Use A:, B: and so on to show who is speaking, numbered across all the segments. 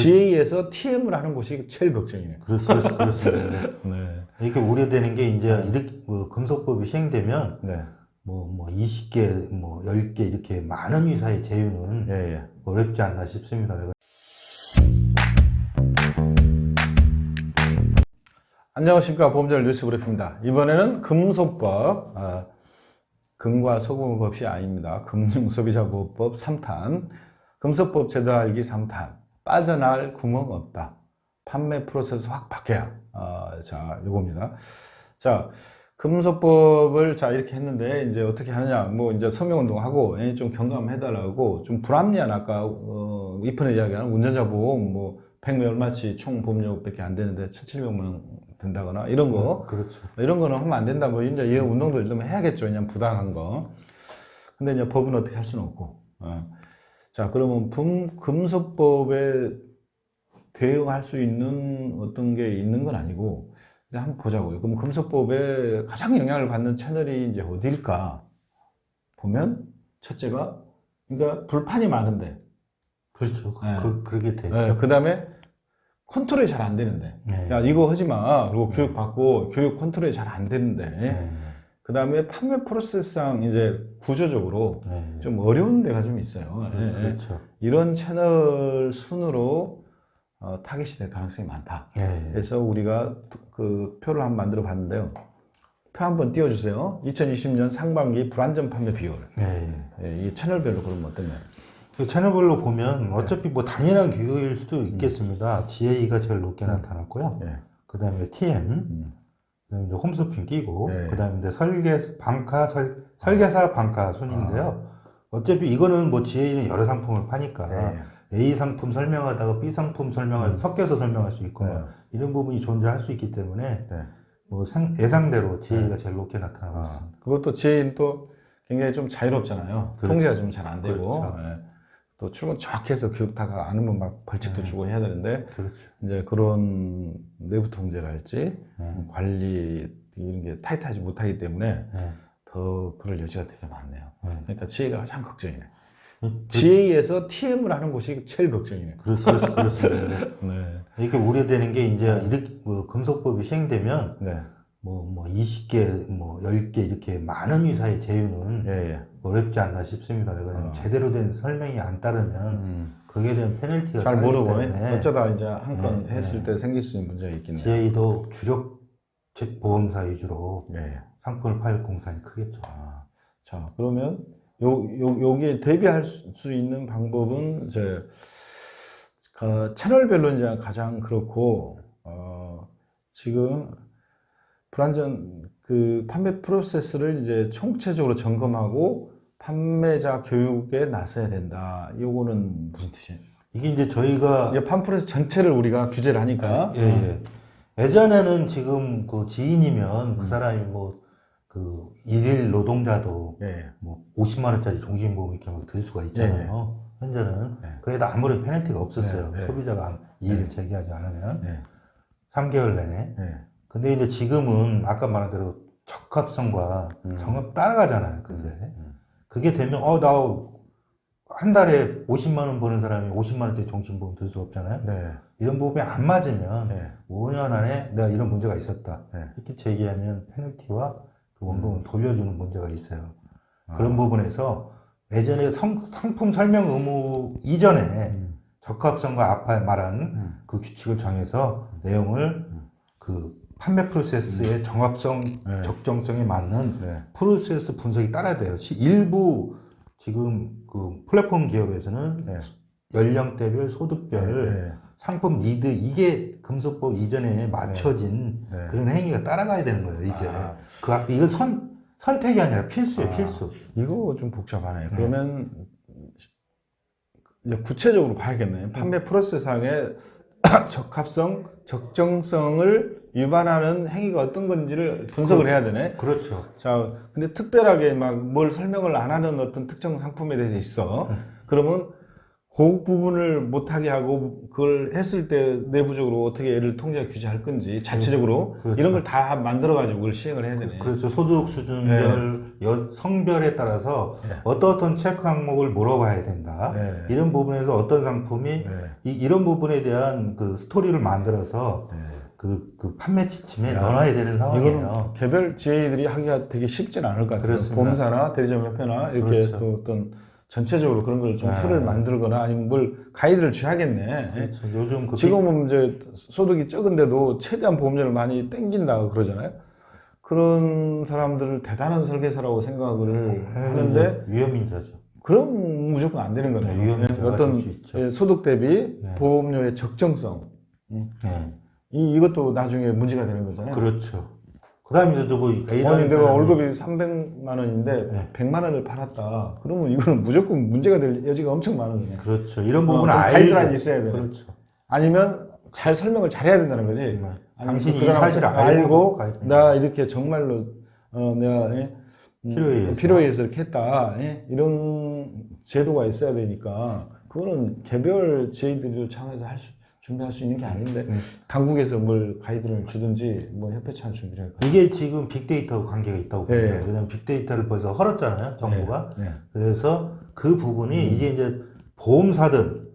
A: GA에서 TM을 하는 곳이 제일 걱정이에요.
B: 그렇습니다.
A: 네.
B: 이렇게 우려되는 게 이제 이렇게 금속법이 시행되면
A: 네.
B: 20개, 10개 이렇게 많은 회사의 제휴는
A: 예, 예.
B: 어렵지 않나 싶습니다.
A: 안녕하십니까. 보험자료 뉴스 브리핑입니다. 이번에는 금속법, 금과 소금법 없이 아닙니다. 금융소비자보호법 3탄, 금속법 제도 알기 3탄, 빠져나갈 구멍 없다. 판매 프로세스 확 바뀌어야. 자, 요겁니다. 자, 금속법을 이렇게 했는데, 이제 어떻게 하느냐. 이제 서명운동하고, 좀 경감해달라고, 좀 불합리한, 아까, 이편에 이야기하는 운전자 보험, 100명 얼마치 총 보험료밖에 안 되는데, 1,700만 원 된다거나, 이런 거.
B: 그렇죠.
A: 이런 거는 하면 안 된다. 이제 이 운동도 일단 해야겠죠. 왜냐면 부당한 거. 근데 이제 법은 어떻게 할 수는 없고. 자, 그러면 금속법에 대응할 수 있는 어떤 게 있는 건 아니고, 이제 한번 보자고요. 그럼 금속법에 가장 영향을 받는 채널이 이제 어디일까? 보면, 첫째가, 그러니까 불판이 많은데.
B: 그렇죠.
A: 네.
B: 그렇게 되죠.
A: 네, 그 다음에 컨트롤이 잘 안 되는데.
B: 네.
A: 야, 이거 하지 마. 그리고 교육 받고, 교육 컨트롤이 잘 안 되는데.
B: 네.
A: 그 다음에 판매 프로세스상 이제 구조적으로
B: 네.
A: 좀 어려운 데가 좀 있어요.
B: 그렇죠.
A: 이런 채널 순으로 타깃이 될 가능성이 많다.
B: 네.
A: 그래서 우리가 그 표를 한번 만들어 봤는데요. 표 한번 띄워주세요. 2020년 상반기 불안전 판매 비율.
B: 네.
A: 이 채널별로 그러면 어떠냐.
B: 그 채널별로 보면 어차피 당연한 규격일 수도 있겠습니다. GA가 제일 높게 나타났고요. 그 다음에 TM, 그 다음에 이제 홈쇼핑 끼고, 그 다음에 이제 설계사 방카 순인데요. 어차피 이거는 GA는 여러 상품을 파니까 A 상품 설명하다가 B 상품 설명하다 섞여서 설명할 수 있고, 이런 부분이 존재할 수 있기 때문에 예상대로 GA가 제일 높게 나타나고 있습니다.
A: 그것도 GA는 또 굉장히 좀 자유롭잖아요.
B: 그렇죠.
A: 통제가 좀 잘 안 되고.
B: 그렇죠.
A: 또 출근 정확히 해서 교육다가 안 하면 막 벌칙도 주고 해야 되는데,
B: 그렇죠.
A: 이제 그런 내부 통제랄지, 관리, 이런 게 타이트하지 못하기 때문에 더 그럴 여지가 되게 많네요. 그러니까 GA가 가장 걱정이네. GA에서 TM을 하는 곳이 제일 걱정이네.
B: 그렇습니다.
A: 네.
B: 이렇게 우려되는 게 이제 이렇게 금속법이 시행되면 20개, 10개 이렇게 많은 회사의 제휴는 어렵지 않나 싶습니다. 왜냐하면 제대로 된 설명이 안 따르면 거기에 대한 페널티가
A: 잘 모르고
B: 때문에
A: 어쩌다 이제 한 건 했을 때 생길 수 있는 문제가 있겠네요.
B: GA도 주력 보험사 위주로
A: 네.
B: 상품을 팔 공산이 크겠죠.
A: 자, 그러면 여기에 대비할 수 있는 방법은 이제 채널별로 이제 가장 그렇고, 지금 불안전 판매 프로세스를 이제 총체적으로 점검하고 판매자 교육에 나서야 된다. 요거는 무슨 뜻이에요?
B: 이게 이제 저희가
A: 판매 프로세스 전체를 우리가 규제를 하니까.
B: 예전에는 지금 지인이면 그 사람이 일일 노동자도 50만 원짜리 종신보험 이렇게 들 수가 있잖아요. 현재는 그래도 아무런 페널티가 없었어요. 소비자가 이의를 제기하지 않으면 3개월 내내. 근데 이제 지금은 아까 말한 대로 적합성과 정합 따라가잖아요. 그게 되면 나 한 달에 50만 원 버는 사람이 50만 원짜리 종신보험 들 수 없잖아요. 이런 부분이 안 맞으면 5년 안에 내가 이런 문제가 있었다. 이렇게 제기하면 페널티와 그 원금을 돌려주는 문제가 있어요. 그런 부분에서 예전에 상품 설명 의무 이전에 적합성과 아까 말한 그 규칙을 정해서 내용을 판매 프로세스의 정합성, 적정성에 맞는 프로세스 분석이 따라야 돼요. 일부 지금 플랫폼 기업에서는 연령대별, 소득별, 상품 니드 이게 금속법 이전에 맞춰진 그런 행위가 따라가야 되는 거예요. 이제 이건 선택이 아니라 필수예요. 필수.
A: 이거 좀 복잡하네요. 그러면 이제 구체적으로 봐야겠네요. 판매 프로세스상의 적합성, 적정성을 위반하는 행위가 어떤 건지를 분석을 해야 되네.
B: 그렇죠.
A: 자, 근데 특별하게 뭘 설명을 안 하는 어떤 특정 상품에 대해서 있어. 그러면 그 부분을 못하게 하고 그걸 했을 때 내부적으로 어떻게 애를 통제 규제할 건지 자체적으로
B: 그렇죠.
A: 이런 걸 다 만들어 가지고 그걸 시행을 해야 되네.
B: 그렇죠. 소득 수준별, 성별에 따라서 어떤 체크 항목을 물어봐야 된다. 이런 부분에서 어떤 상품이 이런 부분에 대한 그 스토리를 만들어서 그 판매 지침에 넣어놔야 되는 상황이에요.
A: 이거는 개별 지회들이 하기가 되게 쉽지는 않을 것 같아요.
B: 그렇습니다.
A: 보험사나 대리점 협회나 이렇게
B: 그렇죠.
A: 또 어떤 전체적으로 그런 걸 좀 틀을 만들거나 아니면 뭘 가이드를 줘야겠네.
B: 그렇죠. 요즘 그
A: 지금은 이제 소득이 적은데도 최대한 보험료를 많이 땡긴다고 그러잖아요. 그런 사람들을 대단한 설계사라고 생각을 하는데
B: 위험인자죠.
A: 그럼 무조건 안 되는 거네요.
B: 위험인자가
A: 어떤
B: 될 수 있죠.
A: 소득 대비 보험료의 적정성 이것도 나중에 문제가 되는 거잖아요.
B: 그렇죠. 그 다음에 뭐
A: 아니 내가 월급이 300만 원인데 100만 원을 팔았다. 그러면 이거는 무조건 문제가 될 여지가 엄청 많은 거예요.
B: 그렇죠. 이런 부분은
A: 가이드라인이 있어야 돼요.
B: 그렇죠.
A: 아니면 잘 설명을 잘해야 된다는 거지.
B: 당신이
A: 그
B: 이 사실을 알고
A: 나 이렇게 정말로 내가 필요에 의해서 이렇게 했다. 이런 제도가 있어야 되니까 그거는 개별 지회들을 차원에서 준비할 수 있는 게 아닌데 당국에서 뭘 가이드를 주든지 뭐 협회 차원 준비를 할까.
B: 이게 지금 빅데이터와 관계가 있다고 봅니다. 왜냐하면 빅데이터를 벌써 헐었잖아요, 정부가. 그래서 그 부분이 이제 보험사든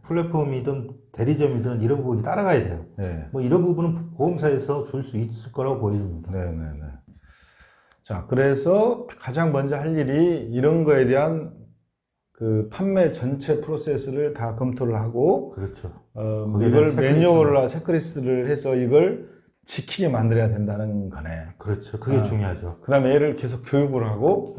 B: 플랫폼이든 대리점이든 이런 부분이 따라가야 돼요. 뭐 이런 부분은 보험사에서 줄 수 있을 거라고 보입니다.
A: 자, 그래서 가장 먼저 할 일이 이런 거에 대한 그 판매 전체 프로세스를 다 검토를 하고,
B: 그렇죠.
A: 이걸 매뉴얼과 체크리스트를 해서 이걸 지키게 만들어야 된다는 거네.
B: 그렇죠. 그게 중요하죠.
A: 그 다음에 애를 계속 교육을 하고,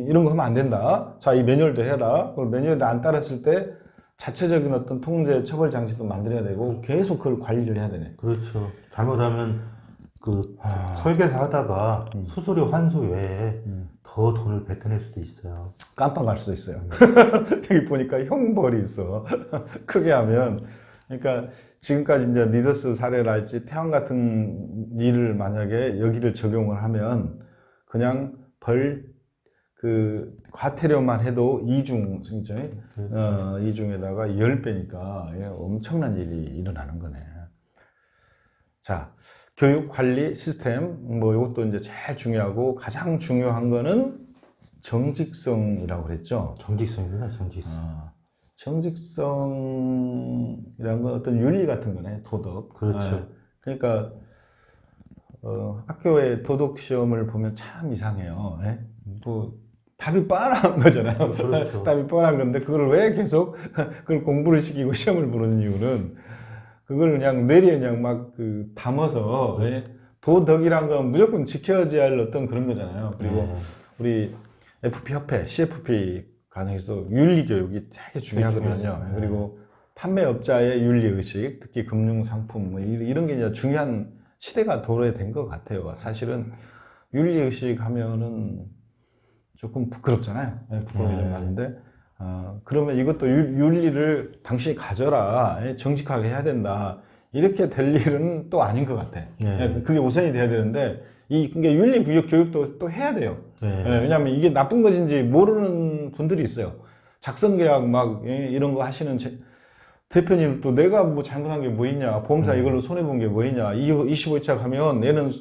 A: 이런 거 하면 안 된다. 자, 이 매뉴얼도 해라. 그걸 매뉴얼을 안 따랐을 때 자체적인 어떤 통제, 처벌 장치도 만들어야 되고, 계속 그걸 관리를 해야 되네.
B: 그렇죠. 잘못하면 그 설계사 하다가 수수료 환수 외에 더 돈을 뱉어낼 수도 있어요.
A: 깜빡 갈 수도 있어요. 여기 보니까 형벌이 있어. 크게 하면. 그러니까 지금까지 이제 리더스 사례랄지 태양 같은 일을 만약에 여기를 적용을 하면 그냥 과태료만 해도 이중이죠. 이중에다가 10배니까 엄청난 일이 일어나는 거네. 자, 교육 관리 시스템, 뭐 이것도 이제 제일 중요하고 가장 중요한 거는 정직성이라고 그랬죠.
B: 정직성입니다, 정직성.
A: 정직성이라는 건 어떤 윤리 같은 거네, 도덕.
B: 그렇죠.
A: 그러니까 학교의 도덕 시험을 보면 참 이상해요. 뭐 답이 뻔한 거잖아요.
B: 그렇죠.
A: 답이 뻔한 건데 그걸 왜 계속 그걸 공부를 시키고 시험을 보는 이유는 그걸 그냥 뇌리에 그냥 막 담아서 도덕이란 건 무조건 지켜져야 할 어떤 그런 거잖아요. 그리고 우리 FP 협회, CFP 관해서 윤리 교육이 되게 중요하거든요. 그리고 판매업자의 윤리 의식, 특히 금융 상품 뭐 이런 게 이제 중요한 시대가 도래된 것 같아요. 사실은 윤리 의식 하면은 조금 부끄럽잖아요. 부끄러움이 좀 많은데. 그러면 이것도 윤리를 당신이 가져라. 정직하게 해야 된다. 이렇게 될 일은 또 아닌 것 같아. 그게 우선이 돼야 되는데, 이게 윤리 교육도 또 해야 돼요. 왜냐하면 이게 나쁜 것인지 모르는 분들이 있어요. 작성계약 막 이런 거 하시는 대표님 또 내가 뭐 잘못한 게 뭐 있냐. 보험사 이걸로 손해본 게 뭐 있냐. 25차 가면 얘는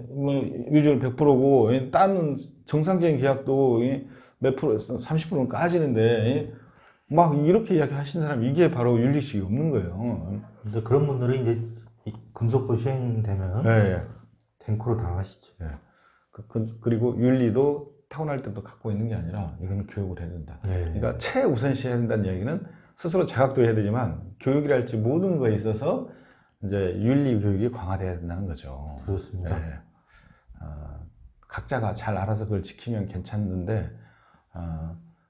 A: 뭐 유지율 100%고, 다른 정상적인 계약도 몇 프로, 30%는 까지는데, 막 이렇게 이야기 하시는 사람, 이게 바로 윤리식이 없는 거예요.
B: 근데 그런 분들은 이제 금속법 시행되면 탱크로 당하시죠.
A: 그리고 윤리도 타고날 때도 갖고 있는 게 아니라, 이건 교육을 해야 된다. 그러니까 최우선시 해야 된다는 이야기는 스스로 자각도 해야 되지만, 교육이랄지 모든 거에 있어서 이제 윤리 교육이 강화돼야 된다는 거죠.
B: 그렇습니다.
A: 각자가 잘 알아서 그걸 지키면 괜찮는데,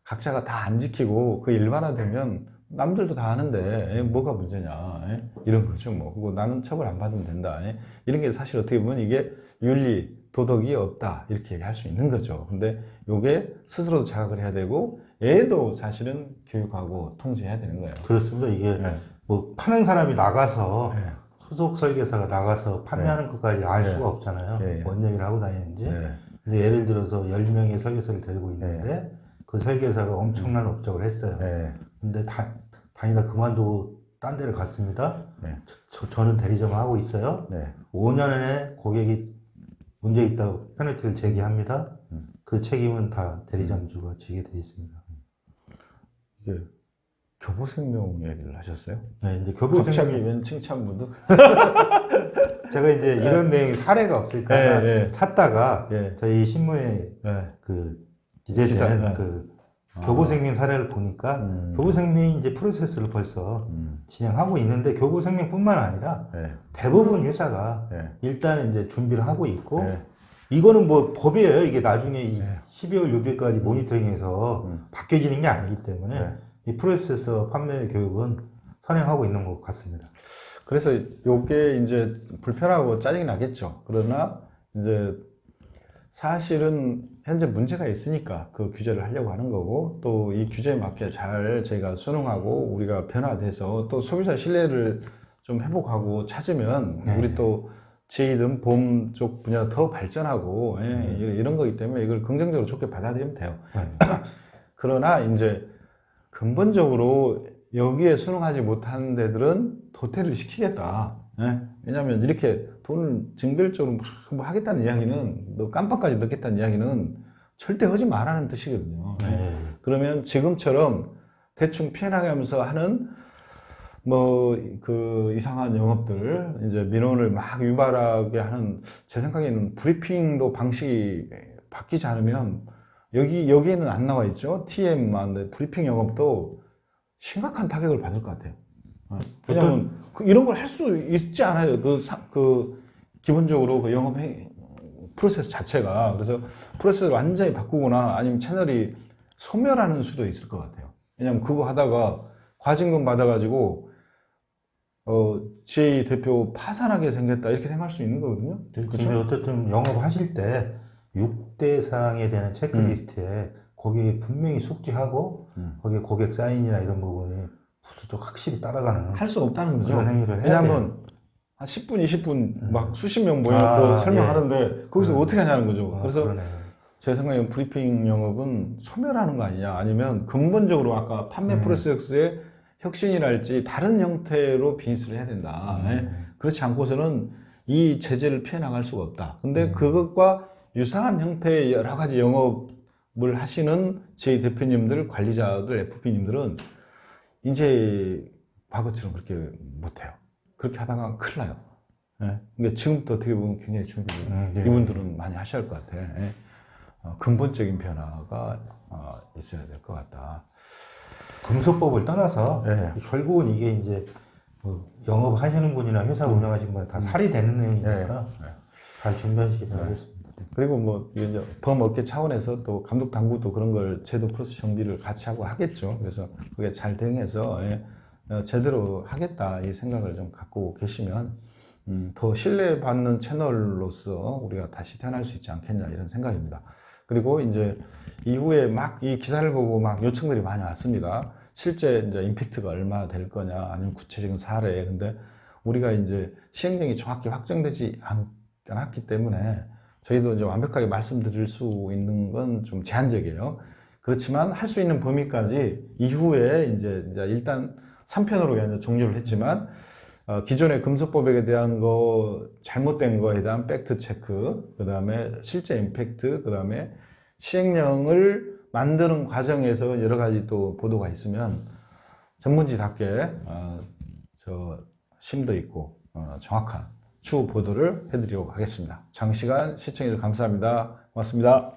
A: 각자가 다 안 지키고 그 일반화되면 남들도 다 하는데 뭐가 문제냐 이런 거죠. 뭐 그리고 나는 처벌 안 받으면 된다 이런 게 사실 어떻게 보면 이게 윤리 도덕이 없다 이렇게 얘기할 수 있는 거죠. 근데 요게 스스로도 자각을 해야 되고 애도 사실은 교육하고 통제해야 되는 거예요.
B: 그렇습니다. 이게 뭐 파는 사람이 나가서 소속 설계사가 나가서 판매하는 것까지 알 수가 없잖아요. 뭔 얘기를 하고 다니는지. 근데 예를 들어서 10명의 설계사를 데리고 있는데 그 설계사가 엄청난 업적을 했어요.
A: 네.
B: 근데 다니다 그만두고 딴 데를 갔습니다.
A: 네.
B: 저는 대리점 하고 있어요.
A: 네.
B: 5년 안에 고객이 문제 있다고 페널티를 제기합니다. 그 책임은 다 대리점주가 지게 돼 있습니다.
A: 이게 교보생명 얘기를 하셨어요?
B: 네, 이제
A: 갑자기
B: 교보생명
A: 웬 칭찬문도?
B: 제가 이제 이런 내용이 사례가 없을까 하나
A: 네.
B: 찾다가
A: 네.
B: 저희 신문에
A: 네.
B: 그
A: 기사,
B: 기재된
A: 네.
B: 그 교보생명 사례를 보니까 교보생명이 이제 프로세스를 벌써 진행하고 있는데 교보생명뿐만 아니라
A: 네.
B: 대부분 회사가
A: 네.
B: 일단 이제 준비를 하고 있고
A: 네.
B: 이거는 뭐 법이에요. 이게 나중에 이 12월 6일까지 모니터링해서 바뀌어지는 게 아니기 때문에
A: 네.
B: 이 프로세서 판매 교육은 선행하고 있는 것 같습니다.
A: 그래서 요게 이제 불편하고 짜증이 나겠죠. 그러나 이제 사실은 현재 문제가 있으니까 그 규제를 하려고 하는 거고, 또 이 규제에 맞게 잘 저희가 순응하고 우리가 변화돼서 또 소비자 신뢰를 좀 회복하고 찾으면
B: 네.
A: 우리 또 제이든 보험 쪽 분야 더 발전하고 이런 거기 때문에 이걸 긍정적으로 좋게 받아들이면 돼요.
B: 네.
A: 그러나 이제 근본적으로 여기에 순응하지 못하는 데들은 도태를 시키겠다. 왜냐하면 이렇게 돈을 징별적으로 뭐 하겠다는 이야기는, 너 깜빡까지 넣겠다는 이야기는 절대 하지 말라는 뜻이거든요.
B: 네.
A: 그러면 지금처럼 대충 피해나가면서 하는 뭐 그 이상한 영업들, 이제 민원을 막 유발하게 하는, 제 생각에는 브리핑도 방식이 바뀌지 않으면 여기에는 안 나와 있죠. TM만 브리핑 영업도 심각한 타격을 받을 것 같아요. 왜냐하면 이런 걸 할 수 있지 않아요. 기본적으로 그 영업 프로세스 자체가. 그래서 프로세스를 완전히 바꾸거나 아니면 채널이 소멸하는 수도 있을 것 같아요. 왜냐하면 그거 하다가 과징금 받아가지고 GA 대표 파산하게 생겼다 이렇게 생각할 수 있는 거거든요.
B: 근데 어쨌든 영업하실 때 6대 사항에 대한 체크리스트에 거기에 분명히 숙지하고 거기에 고객 사인이나 이런 부분이 부수적 확실히 따라가는
A: 할 수 없다는 거죠.
B: 그런 행위를 해야
A: 왜냐하면
B: 돼요.
A: 한 10분, 20분 막 수십 명 모여서 설명하는데 거기서 어떻게 하냐는 거죠. 그래서
B: 그러네요.
A: 제 생각에는 브리핑 영업은 소멸하는 거 아니냐, 아니면 근본적으로 아까 판매 프로세스의 혁신이랄지 다른 형태로 비즈니스를 해야 된다. 그렇지 않고서는 이 제재를 피해 나갈 수가 없다. 근데 그것과 유사한 형태의 여러 가지 영업을 하시는 제 대표님들, 관리자들, FP님들은 이제 과거처럼 그렇게 못해요. 그렇게 하다가 큰일 나요. 그러니까 지금부터 어떻게 보면 굉장히 준비를 이분들은 많이 하셔야 할 것 같아. 근본적인 변화가 있어야 될 것 같다.
B: 금소법을 떠나서
A: 네.
B: 결국은 이게 이제 영업하시는 분이나 회사 운영하시는 분 다 살이 되는 내용이니까 잘 준비하시기 바라겠습니다.
A: 그리고 뭐 이제 범업계 차원에서 또 감독 당국도 그런 걸 제도 프로세스 정비를 같이 하고 하겠죠. 그래서 그게 잘 대응해서 제대로 하겠다 이 생각을 좀 갖고 계시면 더 신뢰받는 채널로서 우리가 다시 태어날 수 있지 않겠냐 이런 생각입니다. 그리고 이제 이후에 막 이 기사를 보고 막 요청들이 많이 왔습니다. 실제 이제 임팩트가 얼마 될 거냐, 아니면 구체적인 사례. 근데 우리가 이제 시행령이 정확히 확정되지 않았기 때문에 저희도 이제 완벽하게 말씀드릴 수 있는 건 좀 제한적이에요. 그렇지만 할 수 있는 범위까지 이후에 이제 일단 3편으로 종료를 했지만 기존의 금소법에 대한 거, 잘못된 거에 대한 팩트 체크, 그 다음에 실제 임팩트, 그 다음에 시행령을 만드는 과정에서 여러 가지 또 보도가 있으면 전문지답게 심도 있고 정확한 추후 보도를 해드리도록 하겠습니다. 장시간 시청해주셔서 감사합니다. 고맙습니다.